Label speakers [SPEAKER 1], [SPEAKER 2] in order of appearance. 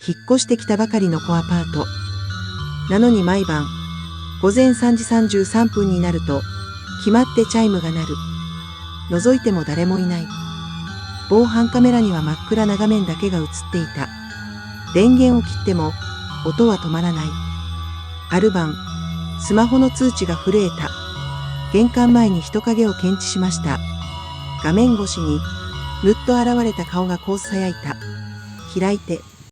[SPEAKER 1] 引っ越してきたばかりの子アパート。なのに毎晩、午前3時33分になると、決まってチャイムが鳴る。覗いても誰もいない。防犯カメラには真っ暗な画面だけが映っていた。電源を切っても、音は止まらない。ある晩、スマホの通知が震えた。玄関前に人影を検知しました。画面越しに、ぬっと現れた顔がこう囁いた。開いて。